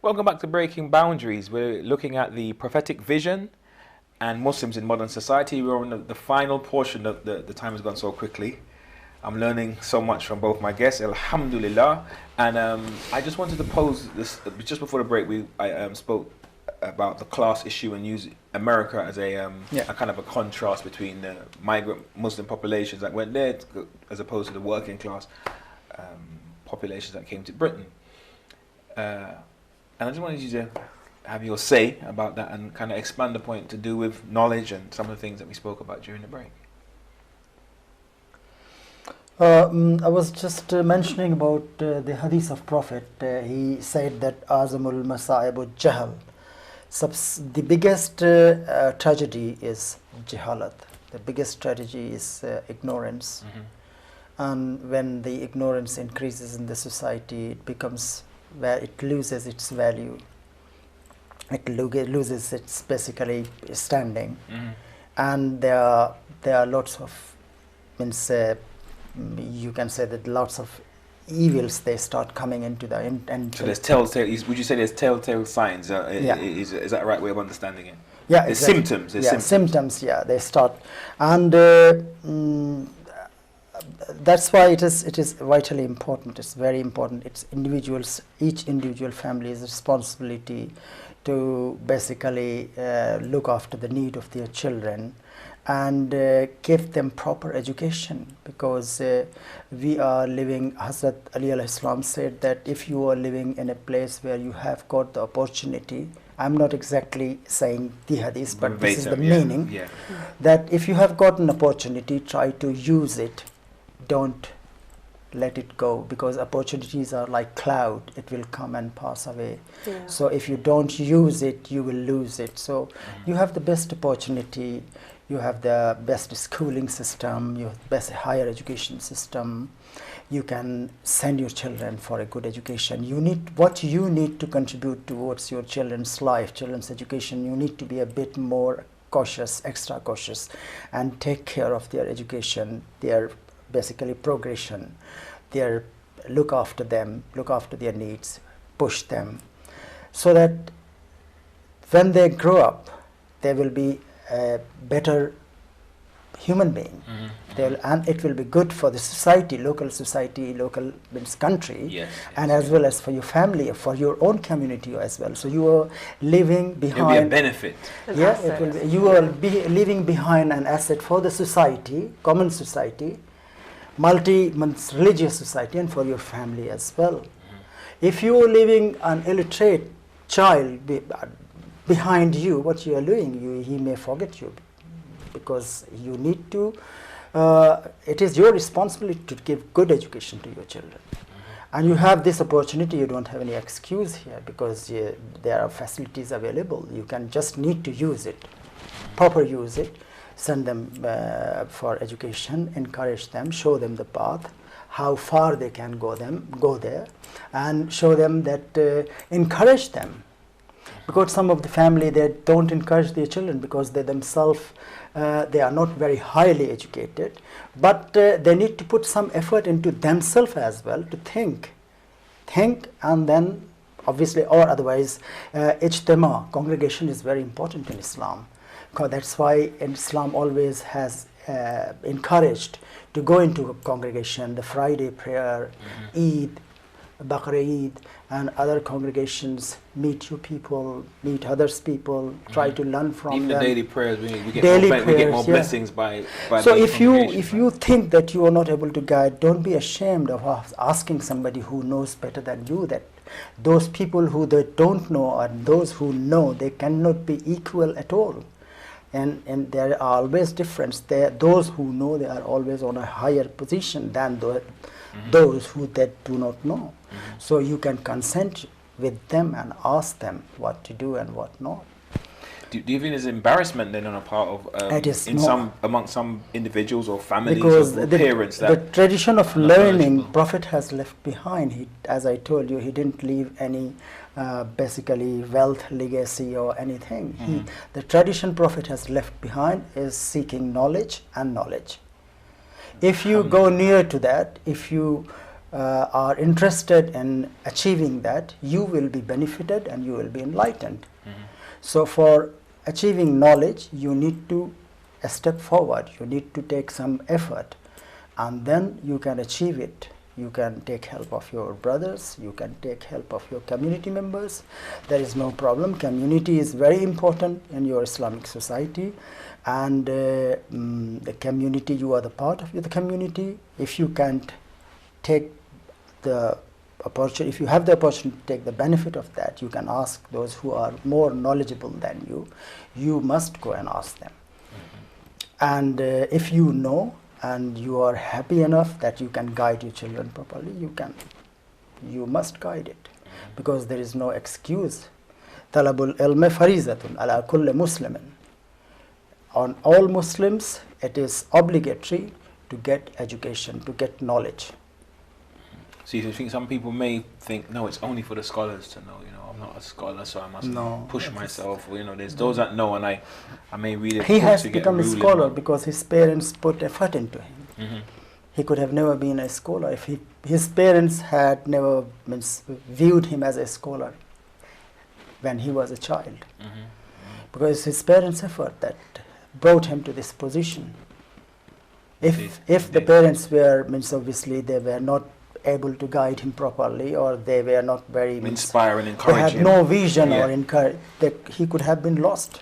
Welcome back to Breaking Boundaries. We're looking at the prophetic vision and Muslims in modern society. We're on the final portion. The time has gone so quickly. I'm learning so much from both my guests, alhamdulillah. And I just wanted to pose this, just before the break, I spoke about the class issue and use America as a kind of a contrast between the migrant Muslim populations that went there as opposed to the working class populations that came to Britain. And I just wanted you to have your say about that and kind of expand the point to do with knowledge and some of the things that we spoke about during the break. I was just mentioning about the hadith of Prophet. He said that Azamul Masa'ib Jahal. The biggest tragedy is Jahalat. The biggest tragedy is ignorance. And when the ignorance increases in the society, it becomes where it loses its value. It loses its basically standing. And there are lots of, you can say that lots of evils, they start coming into the so there's telltale. Would you say there's telltale signs? Is that the right way of understanding it? Yeah, there's exactly. symptoms. Symptoms. Yeah, they start, and that's why it is vitally important. It's very important. It's individuals. Each individual family's responsibility to basically look after the need of their children and give them proper education, because we are living, Hazrat Ali alayhi salam said that if you are living in a place where you have got the opportunity, I'm not exactly saying the hadith, but this is the meaning, that if you have got an opportunity, try to use it, don't let it go, because opportunities are like cloud, it will come and pass away. So if you don't use it, you will lose it. So you have the best opportunity, you have the best schooling system, you have the best higher education system, you can send your children for a good education. What you need to contribute towards your children's life, children's education, you need to be a bit more cautious, extra cautious, and take care of their education, their basically progression, look after them, look after their needs, push them, so that when they grow up, they will be a better human being. And it will be good for the society, local means country, and as well as for your family, for your own community as well. So you are leaving behind. It will be a benefit. It will be, you will be leaving behind an asset for the society, common society, religious society, and for your family as well. If you are leaving an illiterate child behind you, what you are doing, he may forget you, because you need to, it is your responsibility to give good education to your children. And you have this opportunity, you don't have any excuse here, because there are facilities available. You can just need to use it, proper use it, send them for education, encourage them, show them the path, how far they can go there, and show them that, encourage them. Because some of the family, they don't encourage their children because they themselves, they are not very highly educated, but they need to put some effort into themselves as well to think, and then obviously, or otherwise, ijtima, congregation is very important in Islam. That's why Islam always has encouraged to go into a congregation, the Friday prayer, Eid, Baqarah Eid, and other congregations, meet your people, meet others people, try to learn from even them. The daily prayers, we get more blessings by so if you think that you are not able to guide, don't be ashamed of asking somebody who knows better than you, that those people who they don't know and those who know, they cannot be equal at all. And there are always difference. Those who know, they are always on a higher position than those who that do not know. So you can consent with them and ask them what to do and what not. Do you think there's embarrassment then on a part of amongst some individuals or families, because or parents? The tradition of learning, Prophet has left behind. As I told you, he didn't leave any basically wealth, legacy, or anything. The tradition Prophet has left behind is seeking knowledge and knowledge. If you go near to that, if you are interested in achieving that, you will be benefited and you will be enlightened. So for achieving knowledge, you need to step forward, you need to take some effort, and then you can achieve it. You can take help of your brothers, you can take help of your community members. There is no problem. Community is very important in your Islamic society, and the community, you are the part of the community. If you can't take the opportunity, if you have the opportunity to take the benefit of that, you can ask those who are more knowledgeable than you. You must go and ask them. And if you know and you are happy enough that you can guide your children properly, you must guide it, because there is no excuse. Talabul ilmi farizatun ala kulli muslimin. On all Muslims, it is obligatory to get education, to get knowledge. So you think some people may think, no, it's only for the scholars to know. You know, I'm not a scholar, so I must push myself. You know, there's those that know, and I may read it. He has become a scholar because his parents put effort into him. He could have never been a scholar if his parents had never viewed him as a scholar when he was a child. Because his parents' effort that brought him to this position. If the parents were, obviously they were not able to guide him properly, or they were not very inspire and encourage they had him. no vision or encourage, that he could have been lost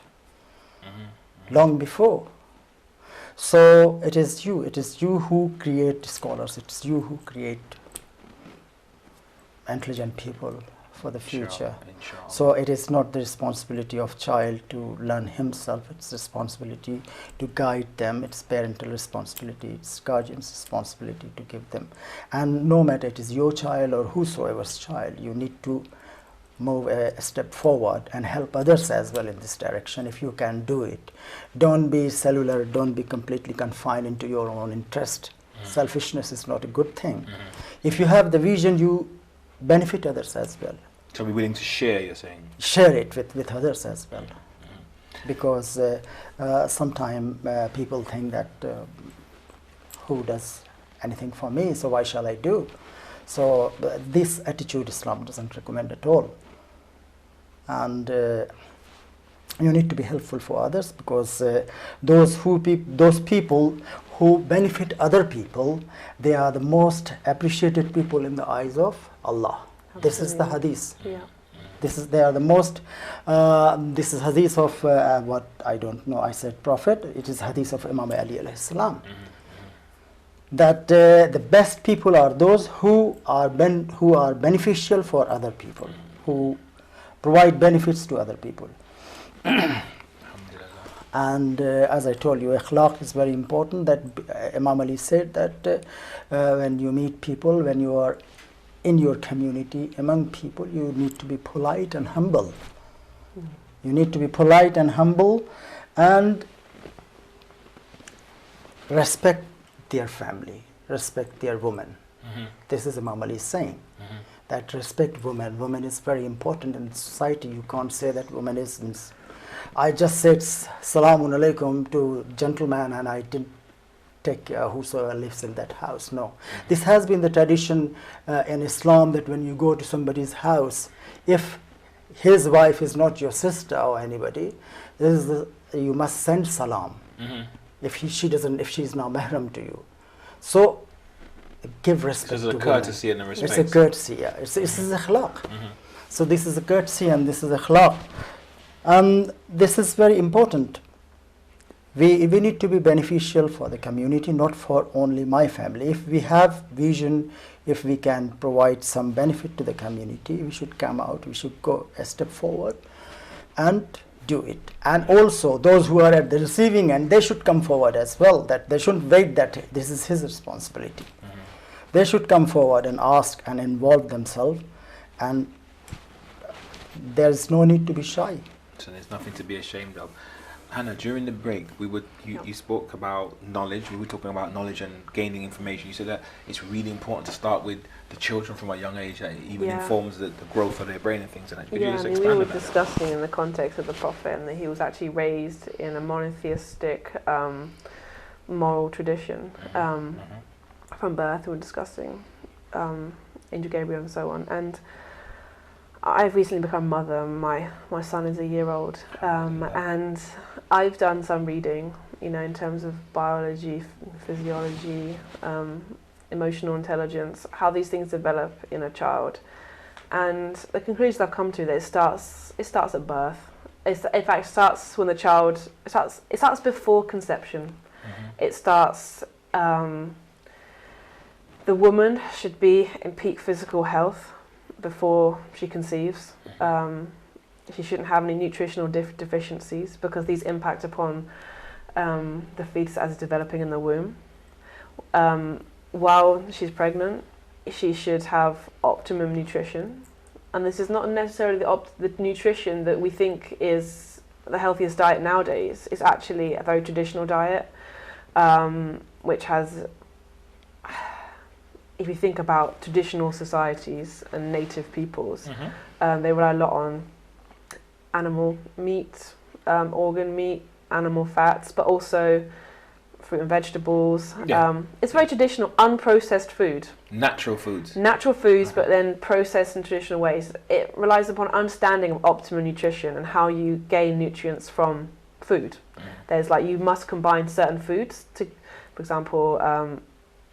long before. So it is you who create scholars, it's you who create intelligent people for the future. Inshallah. So it is not the responsibility of child to learn himself, it's responsibility to guide them, it's parental responsibility, it's guardian's responsibility to give them. And no matter it is your child or whosoever's child, you need to move a step forward and help others as well in this direction if you can do it. Don't be cellular, don't be completely confined into your own interest. Selfishness is not a good thing. If you have the vision, you benefit others as well. So be willing to share, you're saying? Share it with others as well. Because sometimes people think that who does anything for me, so why shall I do? So this attitude Islam doesn't recommend at all. And you need to be helpful for others, because those people who benefit other people, they are the most appreciated people in the eyes of Allah. Absolutely. This is the hadith. Yeah. They are the most. This is hadith of what I don't know. I said Prophet. It is hadith of Imam Ali alayhi salam. That the best people are those who are beneficial for other people, who provide benefits to other people. And as I told you, akhlaq is very important. That Imam Ali said that when you meet people, when you are in your community, among people, you need to be polite and humble. You need to be polite and humble and respect their family, respect their women. This is Imam Ali saying. That respect women. Women is very important in society. You can't say that woman is... I just said Salamun Alaikum to gentleman and I didn't take whosoever lives in that house. No. This has been the tradition in Islam, that when you go to somebody's house, if his wife is not your sister or anybody, you must send salam. If she is now mahram to you. So give respect to women. It's a courtesy and a respect. It's a courtesy, yeah. This is akhlaq. So this is a courtesy and this is akhlaq. This is very important. We need to be beneficial for the community, not for only my family. If we have vision, if we can provide some benefit to the community, we should come out, we should go a step forward and do it. And also those who are at the receiving end, they should come forward as well, that they shouldn't wait that this is his responsibility. They should come forward and ask and involve themselves, and there is no need to be shy. So there's nothing to be ashamed of. Hannah, during the break, you spoke about knowledge. We were talking about knowledge and gaining information. You said that it's really important to start with the children from a young age. That even informs the growth of their brain and things like that. Could you just expand on that? We were discussing in the context of the Prophet, and that he was actually raised in a monotheistic moral tradition from birth. We were discussing Angel Gabriel and so on. And I've recently become a mother. My son is a year old, and I've done some reading, in terms of biology, physiology, emotional intelligence, how these things develop in a child. And the conclusion I've come to that it starts at birth. In fact, it starts when the child it starts before conception. It starts. The woman should be in peak physical health before she conceives. She shouldn't have any nutritional deficiencies because these impact upon the fetus as it's developing in the womb. While she's pregnant, she should have optimum nutrition. And this is not necessarily the nutrition that we think is the healthiest diet nowadays. It's actually a very traditional diet, which has, if you think about traditional societies and native peoples, they rely a lot on animal meat, organ meat, animal fats, but also fruit and vegetables. Yeah. It's very traditional, unprocessed food. Natural foods. Natural foods, but then processed in traditional ways. It relies upon understanding of optimum nutrition and how you gain nutrients from food. There's you must combine certain foods to, for example,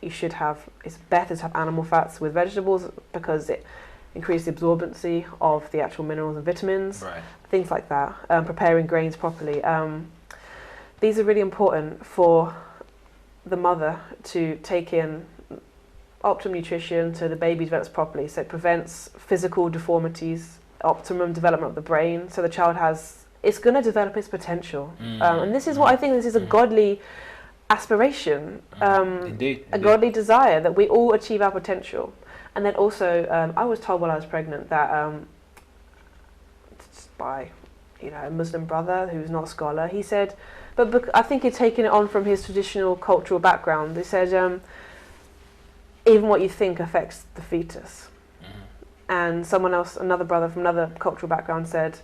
it's better to have animal fats with vegetables because it increases the absorbency of the actual minerals and vitamins, things like that. Preparing grains properly. These are really important for the mother to take in optimum nutrition so the baby develops properly. So it prevents physical deformities, optimum development of the brain. So the child it's going to develop its potential. And this is what I think this is a godly aspiration, Indeed. A godly desire that we all achieve our potential. And then also, I was told while I was pregnant that by a Muslim brother who's not a scholar, he said, but I think he'd taken it on from his traditional cultural background. He said, even what you think affects the fetus. And someone else, another brother from another cultural background said,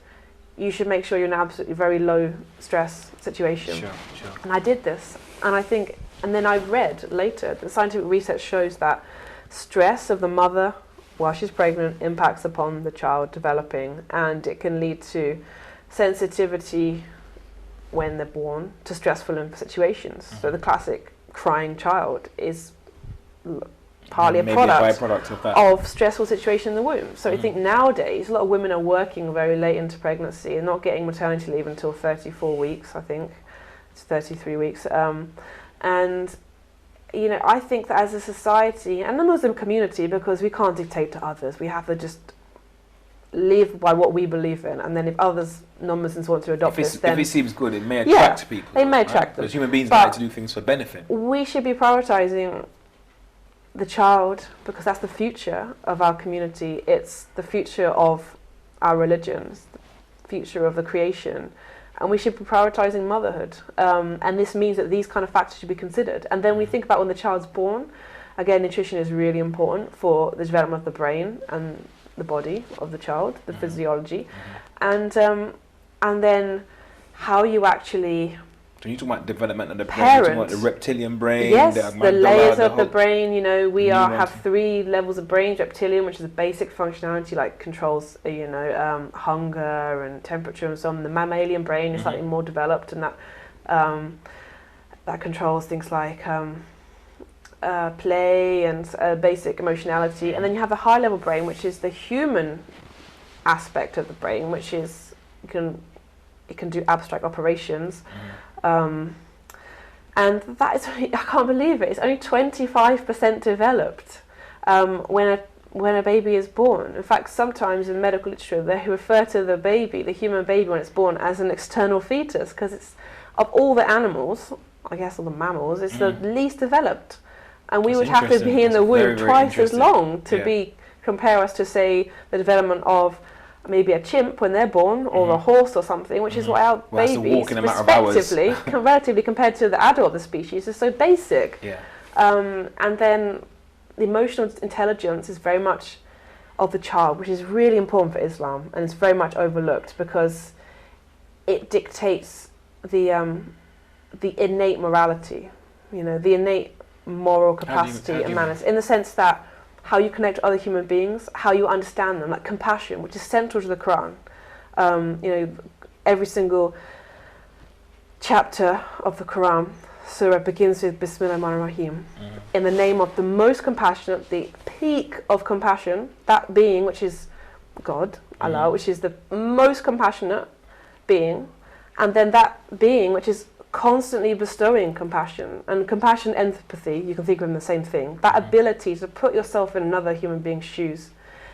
you should make sure you're in an absolutely very low stress situation. Sure. And I did this, and then I read later that scientific research shows that stress of the mother while she's pregnant impacts upon the child developing, and it can lead to sensitivity when they're born to stressful situations. So the classic crying child is partly a byproduct of stressful situation in the womb. So I think nowadays a lot of women are working very late into pregnancy and not getting maternity leave until 34 weeks, I think. It's 33 weeks. And I think that as a society, and the Muslim community, because we can't dictate to others, we have to just live by what we believe in, and then if others, non-Muslims, want to adopt it, then if it seems good, it may attract people. They may attract them. Because human beings like to do things for benefit. We should be prioritising the child because that's the future of our community. It's the future of our religions, the future of the creation. And we should be prioritising motherhood. And this means that these kind of factors should be considered. And then we think about when the child's born. Again, nutrition is really important for the development of the brain and the body of the child, the physiology. And then how you actually... So you talk about development of the brain, parent. you talk about the reptilian brain, yes, the amygdala, layers of the brain. We have nuance. 3 levels of brain. Reptilian, which is a basic functionality, like controls, hunger and temperature and so on. The mammalian brain is slightly more developed, and that controls things like play and basic emotionality. And then you have the high level brain, which is the human aspect of the brain, which is it can do abstract operations. And that is, I can't believe it, it's only 25% developed when a baby is born. In fact, sometimes in medical literature they refer to the baby, the human baby when it's born, as an external fetus, because it's, of all the animals, I guess all the mammals, it's the least developed. And we would have to be in the womb twice as long to compare us to, say, the development of maybe a chimp when they're born, or a horse or something, which is what our babies, respectively, relatively compared to the adult of the species, is so basic. And then the emotional intelligence is very much of the child, which is really important for Islam, and it's very much overlooked because it dictates the innate morality, the innate moral capacity and manners, in the sense that how you connect to other human beings, how you understand them, like compassion, which is central to the Quran. You know, every single chapter of the Quran, surah, begins with Bismillah ar-Rahman ar-Rahim, in the name of the most compassionate, the peak of compassion, that being which is God, Allah, which is the most compassionate being, and then that being which is constantly bestowing compassion. And compassion, empathy, you can think of them the same thing. That ability to put yourself in another human being's shoes,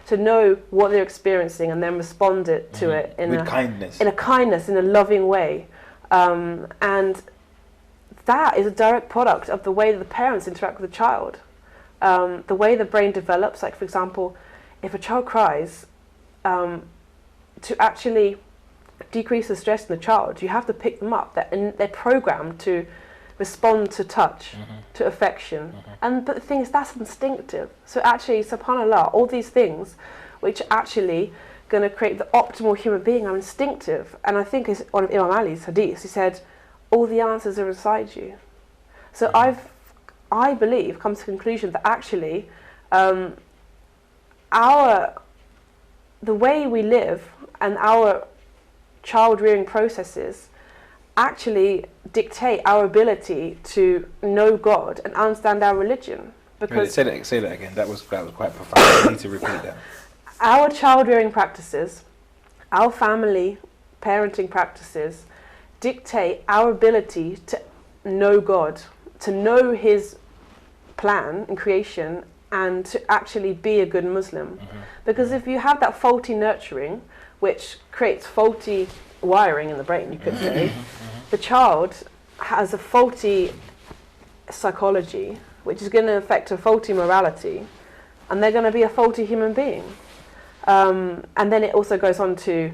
to know what they're experiencing and then respond to it in a kindness, in a loving way. And that is a direct product of the way that the parents interact with the child. The way the brain develops, like for example, if a child cries, to actually decrease the stress in the child, you have to pick them up. They're programmed to respond to touch, to affection. But the thing is, that's instinctive. So actually, subhanAllah, all these things which are actually going to create the optimal human being are instinctive. And I think it's one of Imam Ali's hadiths. He said, all the answers are inside you. So I believe, come to the conclusion that actually the way we live and our child rearing processes actually dictate our ability to know God and understand our religion. Because say that again. That was quite profound. I need to repeat that. Our child rearing practices, our family parenting practices, dictate our ability to know God, to know His plan in creation, and to actually be a good Muslim. Because if you have that faulty nurturing, which creates faulty wiring in the brain, you could say, the child has a faulty psychology, which is going to affect a faulty morality, and they're going to be a faulty human being. And then it also goes on to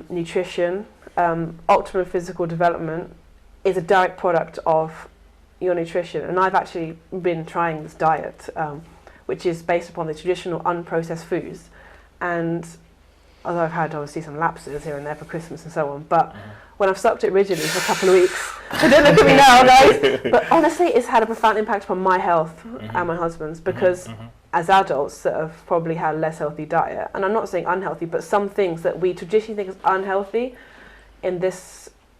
nutrition. Optimum physical development is a direct product of your nutrition. And I've actually been trying this diet, which is based upon the traditional unprocessed foods. And although I've had obviously some lapses here and there for Christmas and so on, but when I've stuck to it rigidly for a couple of weeks, so don't look at me now, guys, but honestly it's had a profound impact upon my health and my husband's, because as adults that have probably had a less healthy diet, and I'm not saying unhealthy, but some things that we traditionally think is unhealthy in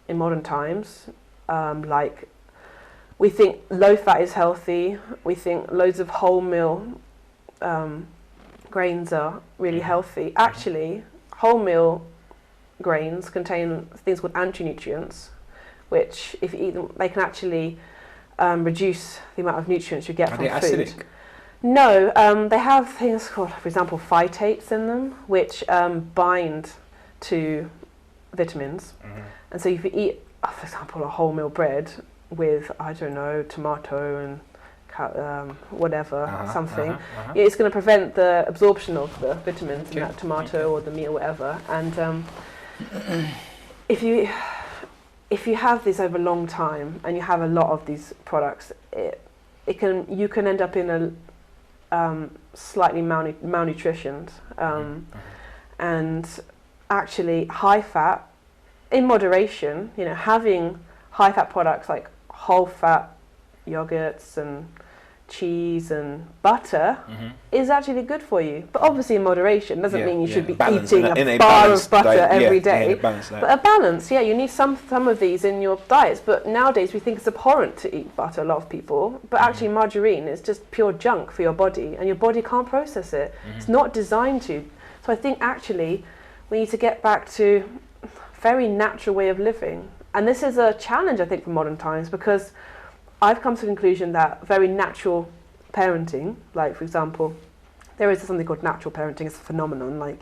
modern times, like we think low fat is healthy, we think loads of wholemeal grains are really healthy. Actually, wholemeal grains contain things called anti-nutrients, which if you eat them, they can actually reduce the amount of nutrients you get from food. Are they acidic? No, they have things called, for example, phytates in them, which bind to vitamins. And so if you eat, for example, a wholemeal bread with, I don't know, tomato and whatever, something, it's going to prevent the absorption of the vitamins in that tomato or the meat or whatever. And if you have this over a long time and you have a lot of these products, you can end up in a slightly malnutritioned, and actually high fat in moderation. You know, having high fat products like whole fat yogurts and cheese and butter is actually good for you, but obviously in moderation. Doesn't mean you should be eating a bar of butter every day, but a balance. You need some of these in your diets, but nowadays we think it's abhorrent to eat butter, a lot of people, but actually margarine is just pure junk for your body, and your body can't process it. It's not designed to. So I think actually we need to get back to a very natural way of living, and this is a challenge I think for modern times, because I've come to the conclusion that very natural parenting, like for example, there is something called natural parenting. It's a phenomenon, like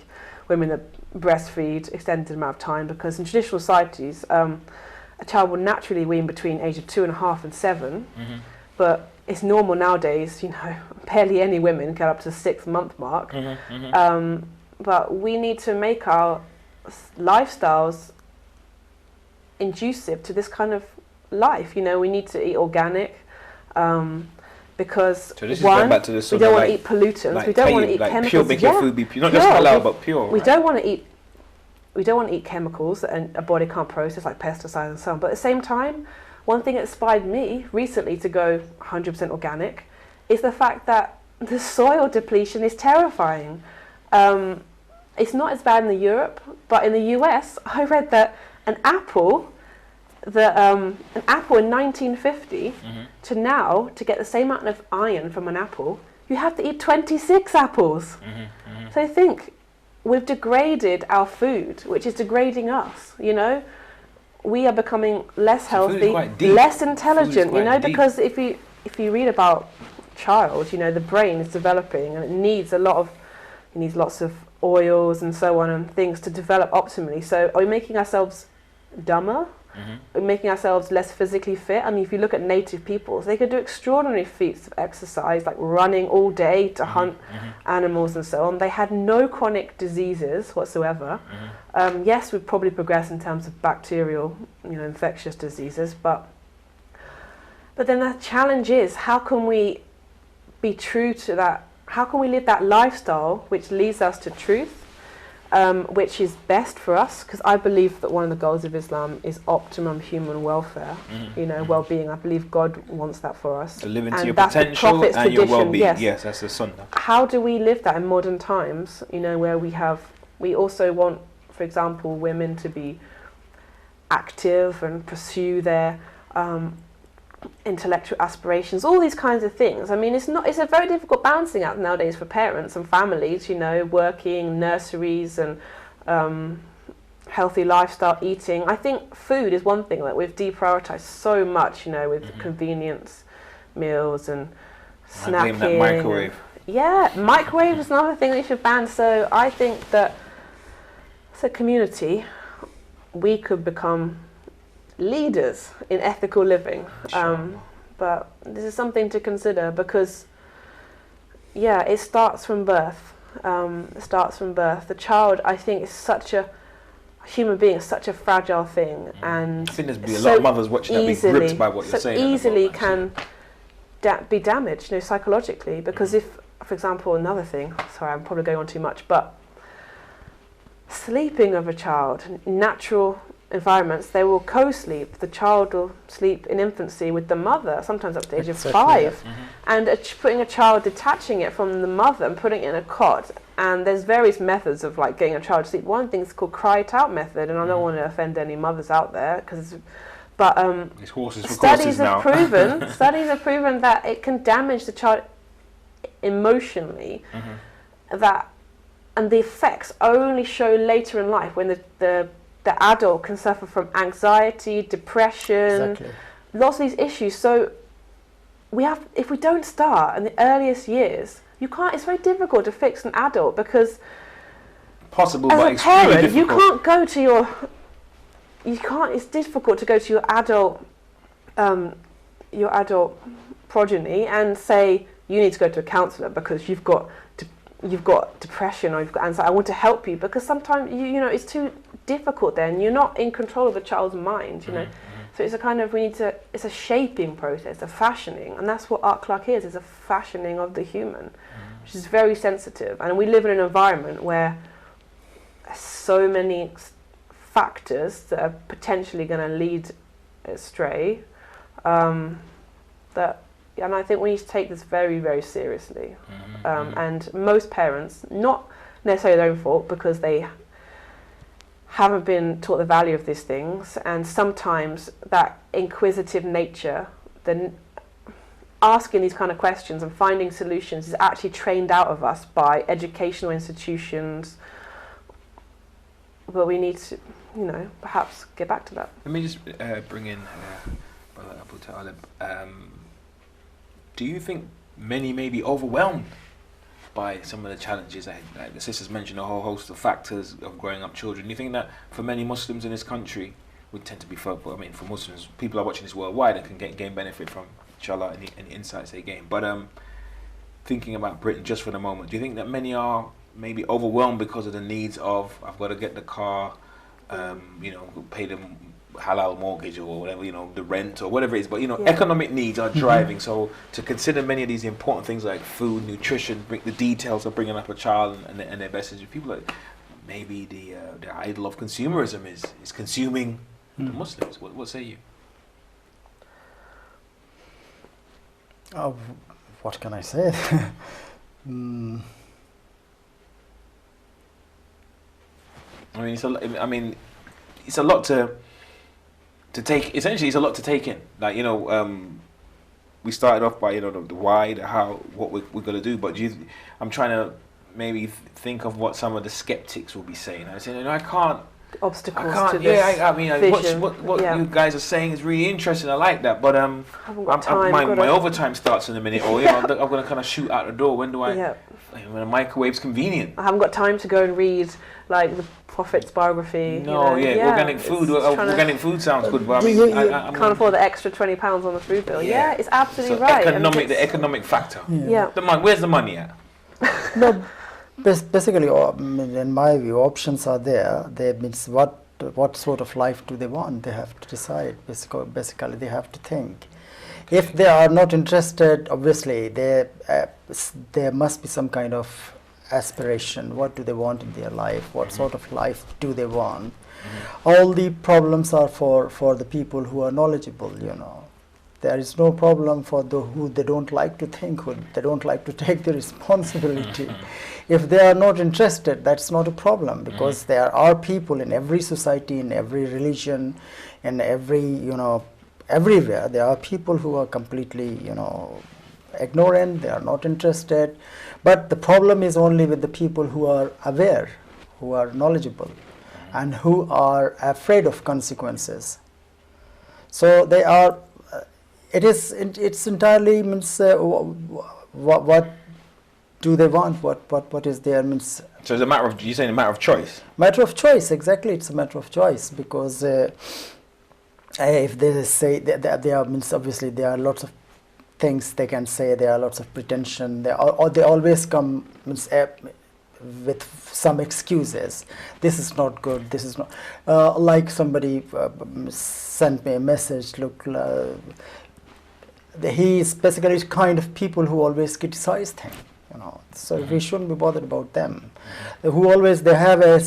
women that breastfeed extended amount of time, because in traditional societies, a child will naturally wean between age of 2.5 and 7, but it's normal nowadays, barely any women get up to the 6 month mark. But we need to make our lifestyles inducive to this kind of life. We need to eat organic, because so this is going back to the we don't want to eat pollutants, we don't want to eat chemicals. Pure, make your food be pure, not just halal, but pure. We don't want to eat chemicals that a body can't process, like pesticides and so on. But at the same time, one thing that inspired me recently to go 100% organic is the fact that the soil depletion is terrifying. It's not as bad in Europe, but in the US, I read that an apple in 1950 to now, to get the same amount of iron from an apple, you have to eat 26 apples. So I think we've degraded our food, which is degrading us, you know. We are becoming less healthy, less intelligent, you know, because if you read about child, you know, the brain is developing and it needs lots of oils and so on and things to develop optimally. So are we making ourselves dumber? We're making ourselves less physically fit. I mean, if you look at native peoples, they could do extraordinary feats of exercise, like running all day to hunt animals and so on. They had no chronic diseases whatsoever. Yes, we've probably progressed in terms of bacterial, you know, infectious diseases, but then the challenge is, how can we be true to that? How can we live that lifestyle which leads us to truth? Which is best for us, because I believe that one of the goals of Islam is optimum human welfare, you know, well-being. I believe God wants that for us. To live into and your that's potential the and your tradition, well-being. Yes, that's the sunnah. How do we live that in modern times, you know, where we also want, for example, women to be active and pursue their intellectual aspirations, all these kinds of things. I mean, it's a very difficult balancing act nowadays for parents and families, you know, working, nurseries and healthy lifestyle, eating. I think food is one thing that we've deprioritized so much, you know, with convenience meals and snacking. I blame that microwave. Microwave is another thing that you should ban. So I think that as a community, we could become leaders in ethical living. But this is something to consider, because it starts from birth. The child, I think, is such a human being, is such a fragile thing, and I think there's a lot of mothers watching that be gripped by what you're saying. Easily can be damaged, you know, psychologically, because if, for example, another thing, sorry, I'm probably going on too much, but sleeping of a child, natural environments, they will co-sleep. The child will sleep in infancy with the mother, sometimes up to the age of 5. And putting a child, detaching it from the mother and putting it in a cot. And there's various methods of like getting a child to sleep. One thing is called cry it out method, and I don't want to offend any mothers out there, it's horses for studies courses now. Studies have proven that it can damage the child emotionally. And the effects only show later in life, when the adult can suffer from anxiety, depression, lots of these issues. So if we don't start in the earliest years, it's very difficult to fix an adult, because possible, as but a parent, difficult. you can't go to it's difficult to go to your adult progeny and say, you need to go to a counsellor because you've got depression or you've got anxiety. I want to help you, because sometimes you know it's too difficult. Then you're not in control of the child's mind, you know. So it's a kind of it's a shaping process, a fashioning, and that's what art clerk is a fashioning of the human, which is very sensitive. And we live in an environment where so many factors that are potentially going to lead astray. And I think we need to take this very, very seriously. And most parents, not necessarily their own fault, because they haven't been taught the value of these things, and sometimes that inquisitive nature, then asking these kind of questions and finding solutions, is actually trained out of us by educational institutions. But we need to, you know, perhaps get back to that. Let me just bring in Brother Abu Talib. Do you think many may be overwhelmed by some of the challenges? Like the sisters mentioned a whole host of factors of growing up children. Do you think that for many Muslims in this country, we tend to be for Muslims, people are watching this worldwide and can gain benefit from, inshallah, any insights they gain. But thinking about Britain just for the moment, do you think that many are maybe overwhelmed because of the needs of, I've got to get the car, you know, pay them halal mortgage or whatever, you know, the rent or whatever it is, but you know, economic needs are driving. So to consider many of these important things like food, nutrition, the details of bringing up a child and their best interest, people like maybe the idol of consumerism is consuming the Muslims. What say you? What can I say? Mm, I mean, it's a lot to take. Essentially, it's a lot to take in. Like, we started off by the why, the how, what we're gonna do. But I'm trying to maybe think of what some of the skeptics will be saying. I said, I can't. Obstacles I to can't. this Yeah, I mean, vision. what Yeah. you guys are saying is really interesting. I like that, but Haven't got time. my overtime starts in a minute, or I'm gonna kind of shoot out the door. When do I? Yeah. When a microwave's convenient. I haven't got time to go and read like the Prophet's biography. No, organic it's food. trying to- Organic food sounds good, but I mean, I'm can't afford the extra £20 on the food bill. Yeah. Yeah, it's absolutely so right. the economic factor. Yeah. Where's the money at? No, basically, in my view, options are there. They means what sort of life do they want? They have to decide. Basically, they have to think. If they are not interested, obviously, there must be some kind of aspiration. What do they want in their life? What sort of life do they want? All the problems are for the people who are knowledgeable. There is no problem for who they don't like to think, who they don't like to take the responsibility. If they are not interested, that's not a problem, because there are people in every society, in every religion, in every everywhere. There are people who are completely ignorant. They are not interested. But the problem is only with the people who are aware, who are knowledgeable, and who are afraid of consequences. So they are. It's entirely means what do they want? What is their means? So it's you're saying a matter of choice. Matter of choice, exactly. It's a matter of choice, because if they say they are means, obviously there are lots of things they can say. There are lots of pretension. They always come means, with some excuses. This is not good. This is not like somebody sent me a message. Look. He is basically kind of people who always criticize things, So we shouldn't be bothered about them. Who always they have a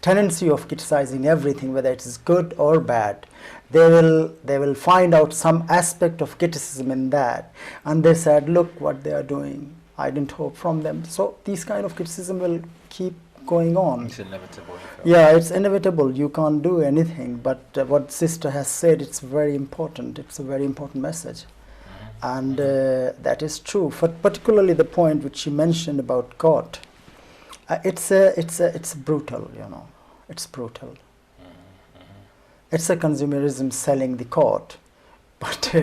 tendency of criticizing everything, whether it is good or bad. They will find out some aspect of criticism in that, and they said, look what they are doing. I didn't hope from them. So these kind of criticism will keep going on. It's inevitable. Yeah, it's inevitable. You can't do anything. But what sister has said, it's very important. It's a very important message. And that is true. For particularly the point which she mentioned about God, it's brutal. It's brutal. It's a consumerism selling the court. But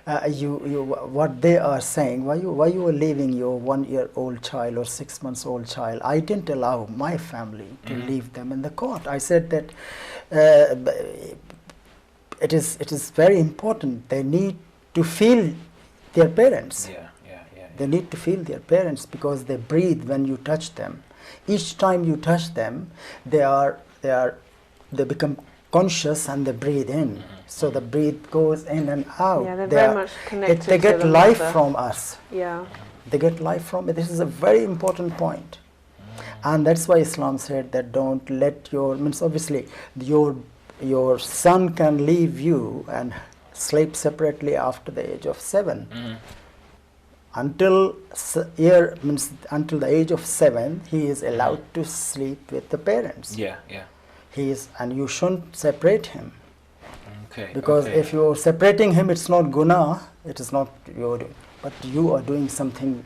what they are saying, why you are leaving your 1-year-old child or 6 months old child? I didn't allow my family to leave them in the court. I said that it is very important. They need to feel their parents. They need to feel their parents, because they breathe when you touch them. Each time you touch them, they become conscious and they breathe in. So the breath goes in and out. Yeah, they're very much connected. They get to the life mother. from us. Yeah. They get life from it. This is a very important point. And that's why Islam said that don't let obviously your son can leave you and sleep separately after the age of 7. Until the age of 7, he is allowed to sleep with the parents. And you shouldn't separate him. Because if you're separating him, it's not guna. It is not your doing, but you are doing something.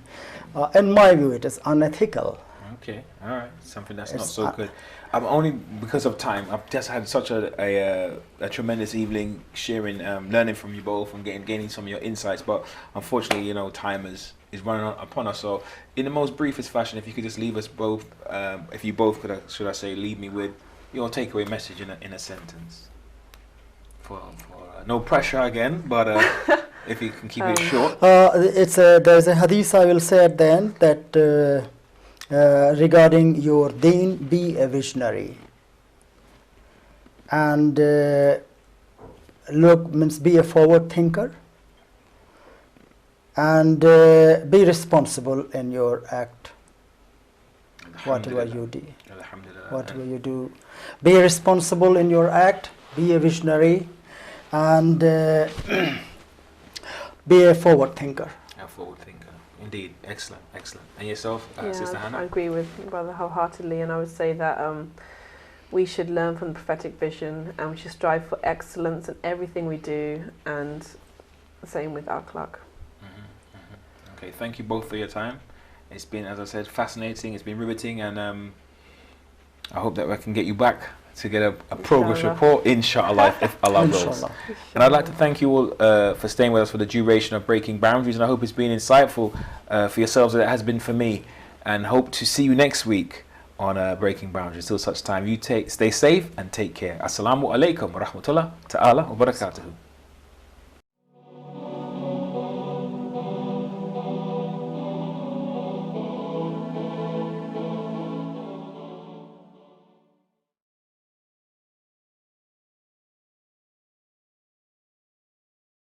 In my view, it is unethical. Okay, all right, something that's not so good. I'm only because of time. I've just had such a tremendous evening sharing, learning from you both and gaining some of your insights. But unfortunately, time is running upon us. So, in the most briefest fashion, if you could just leave us both, if you both could, should I say, leave me with your takeaway message in a sentence. For no pressure again, but if you can keep it short. There's a hadith I will say at the end that. Regarding your deen, be a visionary, and be a forward thinker, and be responsible in your act. Whatever you do, be responsible in your act, be a visionary, and be a forward thinker. forward thinker. Indeed, excellent, excellent. And yourself, Sister I Hannah? agree with Brother wholeheartedly, and I would say that we should learn from the prophetic vision, and we should strive for excellence in everything we do, and the same with Akhlaq. Okay, thank you both for your time. It's been, as I said, fascinating. It's been riveting, and I hope that I can get you back to get a progress Inshallah. report, inshallah, if Allah wills. Inshallah. And I'd like to thank you all for staying with us for the duration of Breaking Boundaries, and I hope it's been insightful for yourselves as it has been for me, and hope to see you next week on Breaking Boundaries. Till such time, stay safe and take care. Assalamu alaikum wa rahmatullah ta'ala wa barakatuhu.